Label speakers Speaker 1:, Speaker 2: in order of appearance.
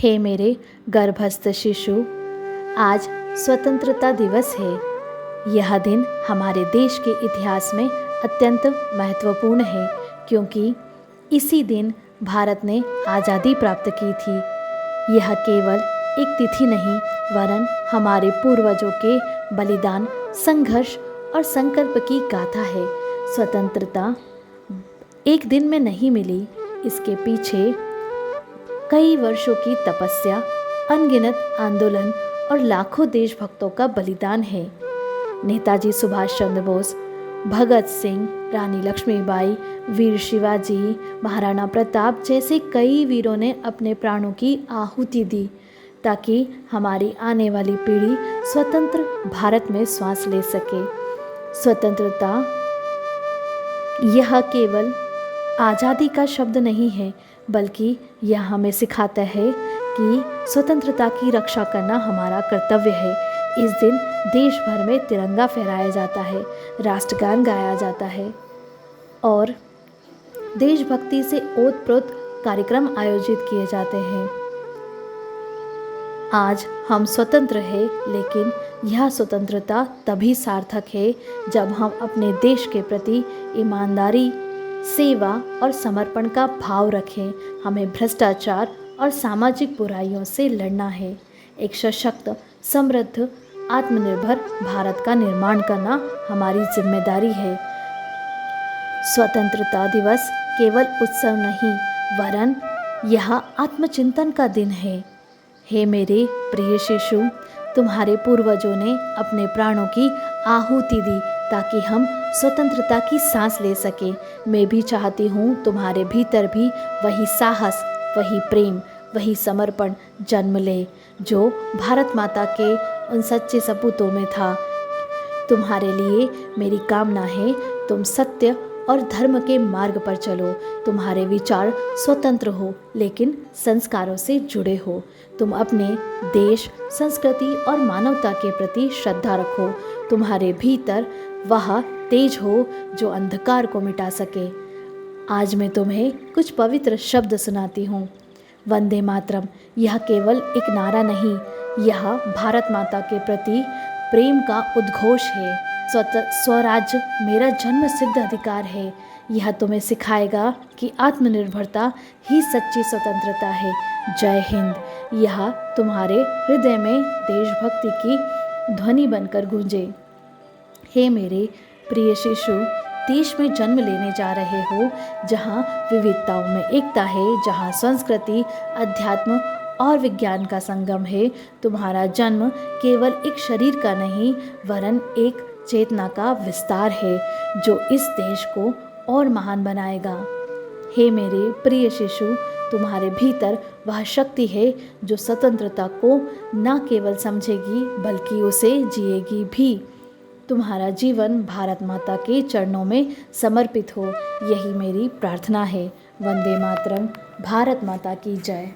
Speaker 1: हे मेरे गर्भस्थ शिशु, आज स्वतंत्रता दिवस है। यह दिन हमारे देश के इतिहास में अत्यंत महत्वपूर्ण है, क्योंकि इसी दिन भारत ने आज़ादी प्राप्त की थी। यह केवल एक तिथि नहीं, वरन हमारे पूर्वजों के बलिदान, संघर्ष और संकल्प की गाथा है। स्वतंत्रता एक दिन में नहीं मिली, इसके पीछे कई वर्षों की तपस्या, अनगिनत आंदोलन और लाखों देशभक्तों का बलिदान है। नेताजी सुभाष चंद्र बोस, भगत सिंह, रानी लक्ष्मीबाई, वीर शिवाजी, महाराणा प्रताप जैसे कई वीरों ने अपने प्राणों की आहुति दी, ताकि हमारी आने वाली पीढ़ी स्वतंत्र भारत में सांस ले सके। स्वतंत्रता यह केवल आज़ादी का शब्द नहीं है, बल्कि यह हमें सिखाता है कि स्वतंत्रता की रक्षा करना हमारा कर्तव्य है। इस दिन देश भर में तिरंगा फहराया जाता है, राष्ट्रगान गाया जाता है और देशभक्ति से ओतप्रोत कार्यक्रम आयोजित किए जाते हैं। आज हम स्वतंत्र हैं, लेकिन यह स्वतंत्रता तभी सार्थक है जब हम अपने देश के प्रति ईमानदारी, सेवा और समर्पण का भाव रखें। हमें भ्रष्टाचार और सामाजिक बुराइयों से लड़ना है। एक सशक्त, समृद्ध, आत्मनिर्भर भारत का निर्माण करना हमारी जिम्मेदारी है। स्वतंत्रता दिवस केवल उत्सव नहीं, वरन यह आत्मचिंतन का दिन है। हे मेरे प्रिय शिशु, तुम्हारे पूर्वजों ने अपने प्राणों की आहुति दी ताकि हम स्वतंत्रता की सांस ले सकें। मैं भी चाहती हूँ तुम्हारे भीतर भी वही साहस, वही प्रेम, वही समर्पण जन्म ले जो भारत माता के उन सच्चे सपूतों में था। तुम्हारे लिए मेरी कामना है, तुम सत्य और धर्म के मार्ग पर चलो। तुम्हारे विचार स्वतंत्र हो, लेकिन संस्कारों से जुड़े हो। तुम अपने देश, संस्कृति और मानवता के प्रति श्रद्धा रखो। तुम्हारे भीतर वह तेज हो जो अंधकार को मिटा सके। आज मैं तुम्हें कुछ पवित्र शब्द सुनाती हूँ। वंदे मातरम यह केवल एक नारा नहीं, यह भारत माता के प्रति प्रेम का उद्घोष है। स्वराज्य मेरा जन्म सिद्ध अधिकार है। यह तुम्हें सिखाएगा कि आत्मनिर्भरता ही सच्ची स्वतंत्रता है। जय हिंद। यह तुम्हारे हृदय में देशभक्ति की ध्वनि बनकर गूंजे। हे मेरे प्रिय शिशु, देश में जन्म लेने जा रहे हो जहाँ विविधताओं में एकता है, जहाँ संस्कृति, अध्यात्म और विज्ञान का संगम है। तुम्हारा जन्म केवल एक शरीर का नहीं, वरन एक चेतना का विस्तार है जो इस देश को और महान बनाएगा। हे मेरे प्रिय शिशु, तुम्हारे भीतर वह शक्ति है जो स्वतंत्रता को न केवल समझेगी बल्कि उसे जिएगी भी। तुम्हारा जीवन भारत माता के चरणों में समर्पित हो, यही मेरी प्रार्थना है। वंदे मातरम। भारत माता की जय।